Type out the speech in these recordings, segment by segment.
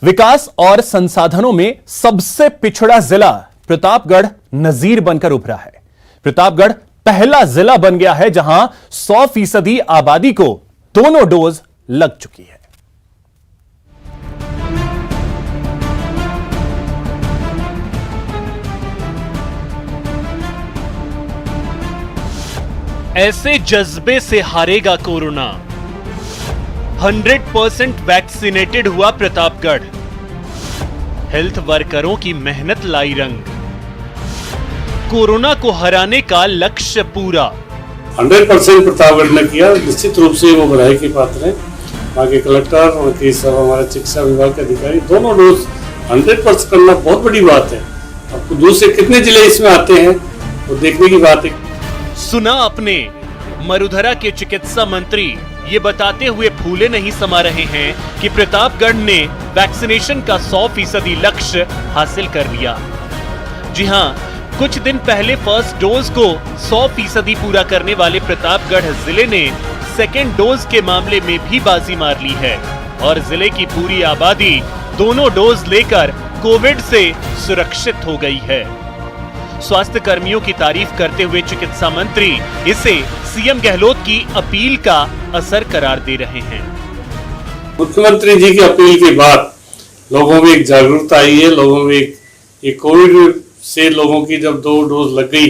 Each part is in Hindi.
विकास और संसाधनों में सबसे पिछड़ा जिला प्रतापगढ़ नजीर बनकर उभरा है। प्रतापगढ़ पहला जिला बन गया है जहां 100% आबादी को दोनों डोज लग चुकी है। ऐसे जज्बे से हारेगा कोरोना। 100% वैक्सीनेटेड हुआ प्रतापगढ़। हेल्थ वर्करों की मेहनत लाई रंग। कोरोना को हराने का लक्ष्य पूरा। 100% प्रतापगढ़ ने किया। निश्चित रूप से वो बधाई के पात्र हैं। वहाँ के कलेक्टर और के सब हमारे चिकित्सा विभाग के अधिकारी दोनों डोज 100% करना बहुत बड़ी बात है। आपको दूसरे कितने जिले इसमें आते हैं वो देखने की बात है। सुना अपने मरुधरा के चिकित्सा मंत्री ये बताते हुए फूले नहीं समा रहे हैं कि प्रतापगढ़ ने वैक्सीनेशन का 100% लक्ष्य हासिल कर लिया। जी हां, कुछ दिन पहले फर्स्ट डोज को 100% पूरा करने वाले प्रतापगढ़ जिले ने सेकेंड डोज के मामले में भी बाजी मार ली है और जिले की पूरी आबादी दोनों डोज लेकर कोविड से सुरक्षित हो गई है। स्वास्थ्य कर्मियों की तारीफ करते हुए चिकित्सा मंत्री इसे सीएम गहलोत की अपील का असर करार दे रहे हैं। मुख्यमंत्री जी की अपील के बाद लोगों में एक जागरूकता आई है। लोगों में एक कोविड से लोगों की जब 2 डोज लग गई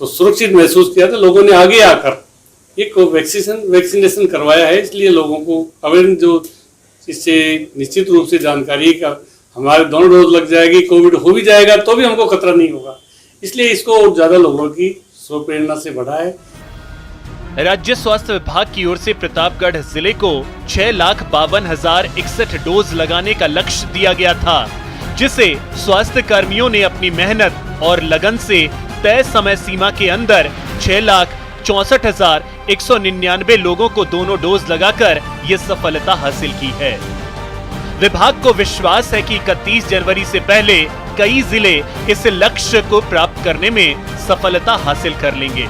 तो सुरक्षित महसूस किया, तो लोगों ने आगे आकर एक वैक्सीनेशन करवाया है। इसलिए लोगों को अवेयर जो इससे निश्चित रूप से जानकारी है कि हमारे दोनों डोज लग जाएगी, कोविड हो भी जाएगा तो भी हमको खतरा नहीं होगा। इसलिए इसको ज्यादा लोगों की स्वप्रेरणा से बढ़ा है। राज्य स्वास्थ्य विभाग की ओर से प्रतापगढ़ जिले को 6,52,061 डोज लगाने का लक्ष्य दिया गया था, जिसे स्वास्थ्य कर्मियों ने अपनी मेहनत और लगन से तय समय सीमा के अंदर 6,64,199 लोगों को दोनों डोज लगाकर ये सफलता हासिल की है। विभाग को विश्वास है कि 31 जनवरी से पहले कई जिले इस लक्ष्य को प्राप्त करने में सफलता हासिल कर लेंगे।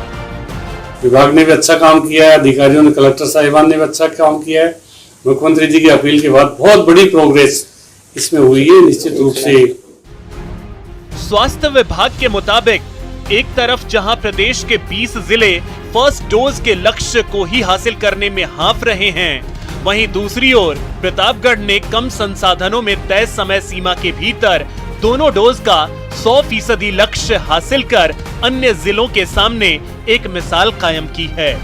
विभाग ने भी अच्छा काम किया है, अधिकारियों ने, कलेक्टर साहिबान ने भी अच्छा काम किया है। मुख्यमंत्री जी की अपील के बाद बहुत बड़ी प्रोग्रेस इसमें हुई है। निश्चित रूप से स्वास्थ्य विभाग के मुताबिक एक तरफ जहां प्रदेश के 20 जिले फर्स्ट डोज के लक्ष्य को ही हासिल करने में हांफ रहे हैं, वहीं दूसरी ओर प्रतापगढ़ ने कम संसाधनों में तय समय सीमा के भीतर दोनों डोज का 100% लक्ष्य हासिल कर अन्य जिलों के सामने एक मिसाल कायम की है।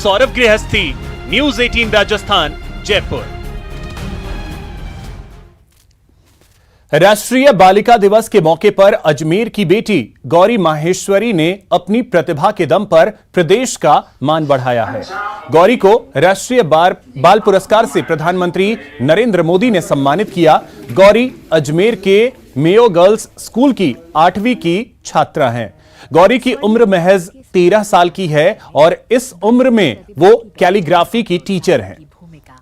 सौरभ गृहस्थी, न्यूज़ 18 राजस्थान, जयपुर। राष्ट्रीय बालिका दिवस के मौके पर अजमेर की बेटी गौरी माहेश्वरी ने अपनी प्रतिभा के दम पर प्रदेश का मान बढ़ाया है। गौरी को राष्ट्रीय बाल पुरस्कार से प्रधानमंत्री नरेंद्र मोदी ने सम्मानित किया। गौरी अजमेर के मेयो गर्ल्स स्कूल की 8वीं की छात्रा हैं। गौरी की उम्र महज 13 साल की है और इस उम्र में वो कैलीग्राफी की टीचर हैं।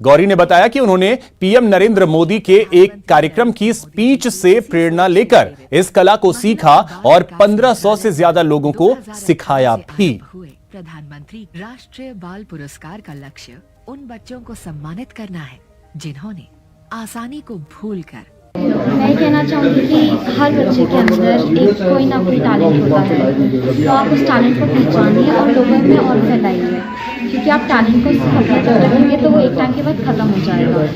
गौरी ने बताया कि उन्होंने पीएम नरेंद्र मोदी के एक कार्यक्रम की स्पीच से प्रेरणा लेकर इस कला को सीखा और 1500 से ज्यादा लोगों को सिखाया भी। प्रधानमंत्री राष्ट्रीय बाल पुरस्कार का लक्ष्य उन बच्चों को सम्मानित करना है जिन्होंने आसानी को भूलकर। मैं कहना चाहूँगी कि हर बच्चे के अंदर एक कोई ना कोई टैलेंट होता है, तो आप उस टैलेंट को पहचानिए और लोगों में और फैलाइए, क्योंकि आप टैलेंट को अपने तक रखेंगे तो वो एक टाइम के बाद खत्म हो जाएगा।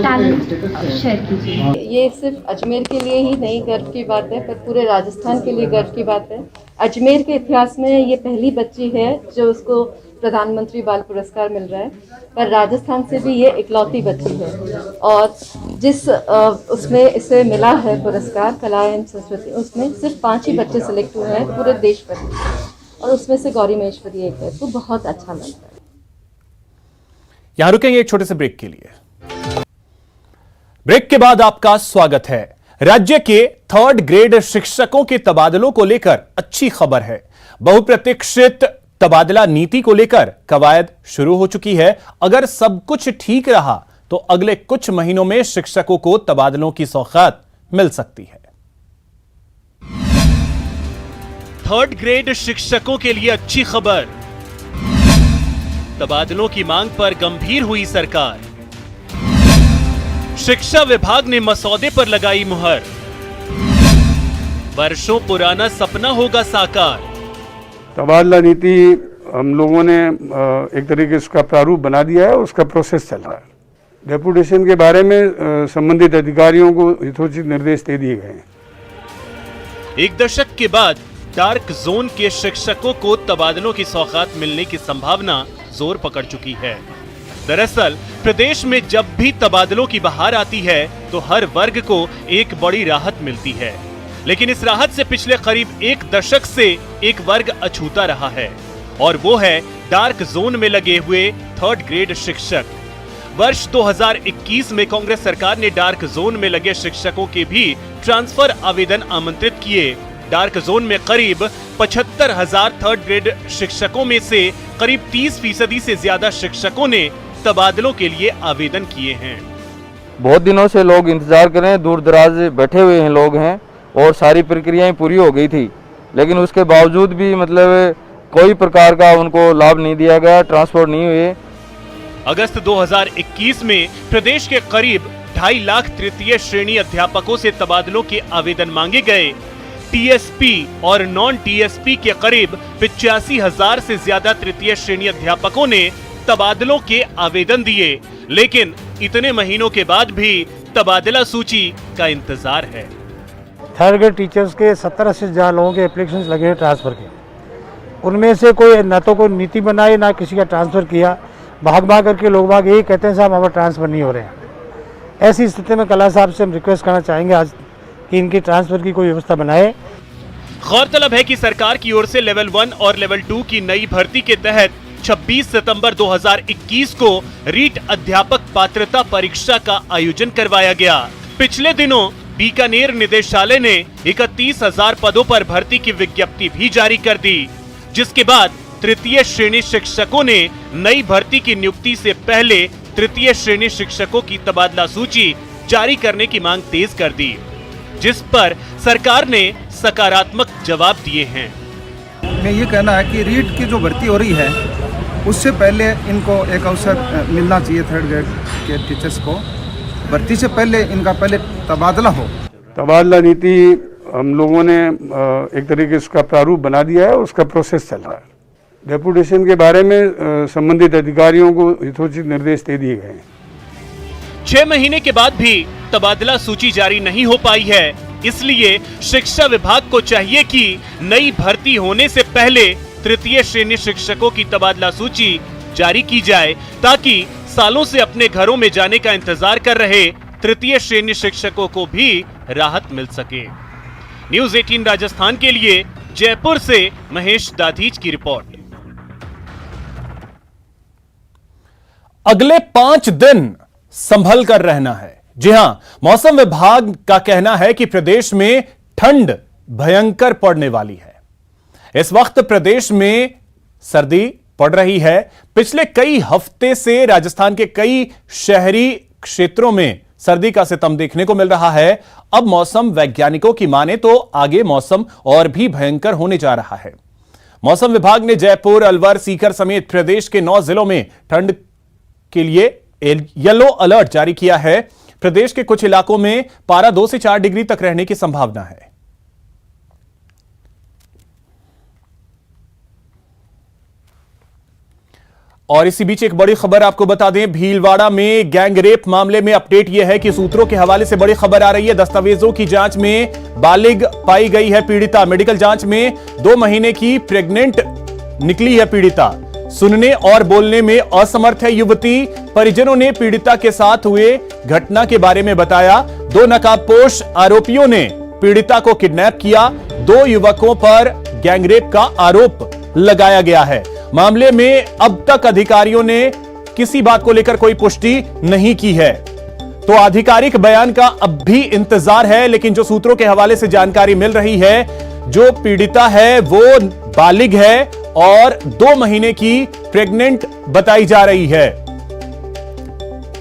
टैलेंट शेयर कीजिए। ये सिर्फ अजमेर के लिए ही नहीं गर्व की बात है, पर पूरे राजस्थान के लिए गर्व की बात है। अजमेर के इतिहास में ये पहली बच्ची है जो उसको प्रधानमंत्री बाल पुरस्कार मिल रहा है, पर राजस्थान से भी ये इकलौती बच्ची है। और जिस उसमें इसे मिला है पुरस्कार कला एवं संस्कृति, उसमें सिर्फ 5 ही बच्चे सिलेक्ट हुए हैं पूरे देश भर में, और उसमें से गौरी महेश्वरी एक है, तो बहुत अच्छा लगता है। यहां रुकेंगे एक छोटे से ब्रेक के लिए। ब्रेक के बाद आपका स्वागत है। राज्य के 3rd ग्रेड शिक्षकों के तबादलों को लेकर अच्छी खबर है। बहुप्रतीक्षित तबादला नीति को लेकर कवायद शुरू हो चुकी है। अगर सब कुछ ठीक रहा तो अगले कुछ महीनों में शिक्षकों को तबादलों की सौगात मिल सकती है। 3rd ग्रेड शिक्षकों के लिए अच्छी खबर। तबादलों की मांग पर गंभीर हुई सरकार। शिक्षा विभाग ने मसौदे पर लगाई मुहर। वर्षों पुराना सपना होगा साकार। तबादला नीति हम लोगों ने एक तरीके से उसका प्रारूप बना दिया है, उसका प्रोसेस चल रहा है। डेपुटेशन के बारे में संबंधित अधिकारियों को यथोचित निर्देश दे दिए गए हैं। एक दशक के बाद डार्क जोन के शिक्षकों को तबादलों की सौगात मिलने की संभावना जोर पकड़ चुकी है। दरअसल प्रदेश में जब भी तबादलों की बहार आती है तो हर वर्ग को एक बड़ी राहत मिलती है, लेकिन इस राहत से पिछले करीब एक दशक से एक वर्ग अछूता रहा है और वो है डार्क जोन में लगे हुए 3rd ग्रेड शिक्षक। वर्ष 2021 में कांग्रेस सरकार ने डार्क जोन में लगे शिक्षकों के भी ट्रांसफर आवेदन आमंत्रित किए। डार्क जोन में करीब 75,000 3rd ग्रेड शिक्षकों में से करीब 30% से ज्यादा शिक्षकों ने तबादलों के लिए आवेदन किए हैं। बहुत दिनों से लोग इंतजार कर रहे हैं, दूर दराज बैठे हुए हैं लोग हैं और सारी प्रक्रियाएं पूरी हो गई थी, लेकिन उसके बावजूद भी मतलब कोई प्रकार का उनको लाभ नहीं दिया गया, ट्रांसफर नहीं हुए। अगस्त 2021 में प्रदेश के करीब 2.5 लाख तृतीय श्रेणी अध्यापकों से तबादलों के आवेदन मांगे गए। टीएसपी और नॉन टीएसपी के करीब 85,000 से ज्यादा तृतीय श्रेणी अध्यापकों ने तबादलों के आवेदन दिए, लेकिन इतने महीनों के बाद भी तबादला सूची का इंतजार है। 3rd ग्रेड टीचर्स के 70 से ज्यादा लोगों के एप्लीकेशंस लगे हैं ट्रांसफर के। उनमें से कोई ना तो कोई नीति बनाई ना किसी का ट्रांसफर किया। भाग करके लोग यही कहते हैं साहब हमारा ट्रांसफर नहीं हो रहे हैं। ऐसी स्थिति में कला साहब से हम रिक्वेस्ट करना चाहेंगे आज कि इनकी ट्रांसफर की कोई व्यवस्था बनाए। गौरतलब है कि सरकार की ओर से लेवल 1 और लेवल 2 की नई भर्ती के तहत 26 सितंबर 2021 को रीट अध्यापक पात्रता परीक्षा का आयोजन करवाया गया। पिछले दिनों बीकानेर निदेशालय ने 31,000 पदों पर भर्ती की विज्ञप्ति भी जारी कर दी, जिसके बाद तृतीय श्रेणी शिक्षकों ने नई भर्ती की नियुक्ति से पहले तृतीय श्रेणी शिक्षकों की तबादला सूची जारी करने की मांग तेज कर दी, जिस पर सरकार ने सकारात्मक जवाब दिए हैं। मैं ये कहना है कि रीट की जो भर्ती हो रही है उससे पहले इनको एक अवसर मिलना चाहिए 3rd ग्रेड के टीचर्स को। भर्ती से पहले इनका पहले तबादला हो। तबादला नीति हम लोगों ने एक तरीके से उसका प्रारूप बना दिया है, उसका प्रोसेस चल रहा है। डेपुटेशन के बारे में संबंधित अधिकारियों को यथोचित निर्देश दे दिए गए हैं। 6 महीने के बाद भी तबादला सूची जारी नहीं हो पाई है, इसलिए शिक्षा विभाग को चाहिए कि नई भर्ती होने से पहले तृतीय श्रेणी शिक्षकों की तबादला सूची जारी की जाए, ताकि सालों से अपने घरों में जाने का इंतजार कर रहे तृतीय श्रेणी शिक्षकों को भी राहत मिल सके। न्यूज़ 18 राजस्थान के लिए जयपुर से महेश दाधीच की रिपोर्ट। अगले 5 दिन संभल कर रहना है। जी हां, मौसम विभाग का कहना है कि प्रदेश में ठंड भयंकर पड़ने वाली है। इस वक्त प्रदेश में सर्दी पड़ रही है। पिछले कई हफ्ते से राजस्थान के कई शहरी क्षेत्रों में सर्दी का सितम देखने को मिल रहा है। अब मौसम वैज्ञानिकों की माने तो आगे मौसम और भी भयंकर होने जा रहा है। मौसम विभाग ने जयपुर, अलवर, सीकर समेत प्रदेश के 9 जिलों में ठंड के लिए येलो अलर्ट जारी किया है। प्रदेश के कुछ इलाकों में पारा 2 से 4 डिग्री तक रहने की संभावना है। और इसी बीच एक बड़ी खबर आपको बता दें, भीलवाड़ा में गैंग रेप मामले में अपडेट यह है कि सूत्रों के हवाले से बड़ी खबर आ रही है। दस्तावेजों की जांच में बालिग पाई गई है पीड़िता। मेडिकल जांच में 2 महीने की प्रेग्नेंट निकली है पीड़िता। सुनने और बोलने में असमर्थ है युवती। परिजनों ने पीड़िता के साथ हुए घटना के बारे में बताया। 2 नकाबपोश आरोपियों ने पीड़िता को किडनैप किया। 2 युवकों पर गैंगरेप का आरोप लगाया गया है। मामले में अब तक अधिकारियों ने किसी बात को लेकर कोई पुष्टि नहीं की है, तो आधिकारिक बयान का अब भी इंतजार है। लेकिन जो सूत्रों के हवाले से जानकारी मिल रही है, जो पीड़िता है वो बालिग है और 2 महीने की प्रेग्नेंट बताई जा रही है।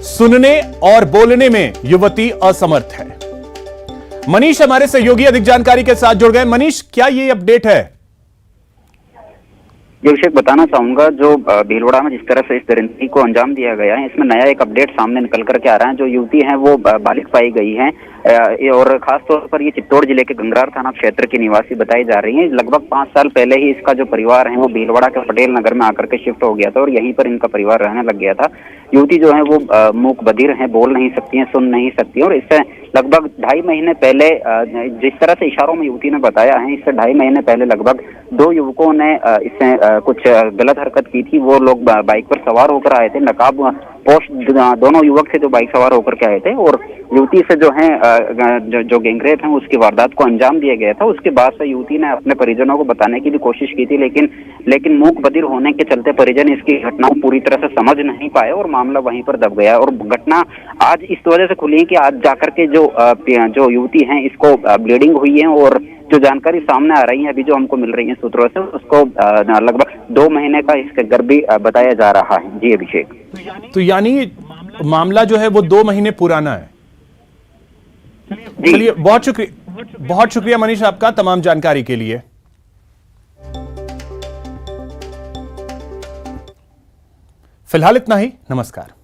सुनने और बोलने में युवती असमर्थ है। मनीष हमारे सहयोगी अधिक जानकारी के साथ जुड़ गए। मनीष, क्या ये अपडेट है? ये अभिषेक बताना चाहूंगा, जो भीलवाड़ा में जिस तरह से इस दरिंदगी को अंजाम दिया गया है, इसमें नया एक अपडेट सामने निकल करके आ रहा है। जो युवती हैं वो बालिग पाई गई हैं और खासतौर पर ये चित्तौड़ जिले के गंगरार थाना क्षेत्र की निवासी बताई जा रही है। लगभग 5 साल पहले ही इसका जो परिवार है वो भीलवाड़ा के पटेल नगर में आकर के शिफ्ट हो गया था और यहीं पर इनका परिवार रहने लग गया था। युवती जो है वो मूक बधिर है, बोल नहीं सकती है, सुन नहीं सकती, और इससे लगभग 2.5 महीने पहले जिस तरह से इशारों में युवती ने बताया है, इससे 2.5 महीने पहले लगभग 2 युवकों ने इससे कुछ गलत हरकत की थी। वो लोग बाइक पर सवार होकर आए थे, नकाब पोश दोनों युवक थे जो बाइक सवार होकर के आए थे, और युवती से जो है जो गैंगरेप है उसकी वारदात को अंजाम दिया गया था। उसके बाद से युवती ने अपने परिजनों को बताने की भी कोशिश की थी, लेकिन मूक बधिर होने के चलते परिजन इसकी घटना को पूरी तरह से समझ नहीं पाए और मामला वहीं पर दब गया। और घटना आज इस वजह से खुली कि आज जाकर के जो युवती है इसको ब्लीडिंग हुई है, और जो जानकारी सामने आ रही है अभी जो हमको मिल रही है सूत्रों से, उसको लगभग 2 महीने का इसका गर्भ भी बताया जा रहा है। जी अभिषेक, तो यानी मामला जो है वो 2 महीने पुराना है। चलिए, बहुत शुक्रिया मनीष आपका तमाम जानकारी के लिए। फिलहाल इतना ही, नमस्कार।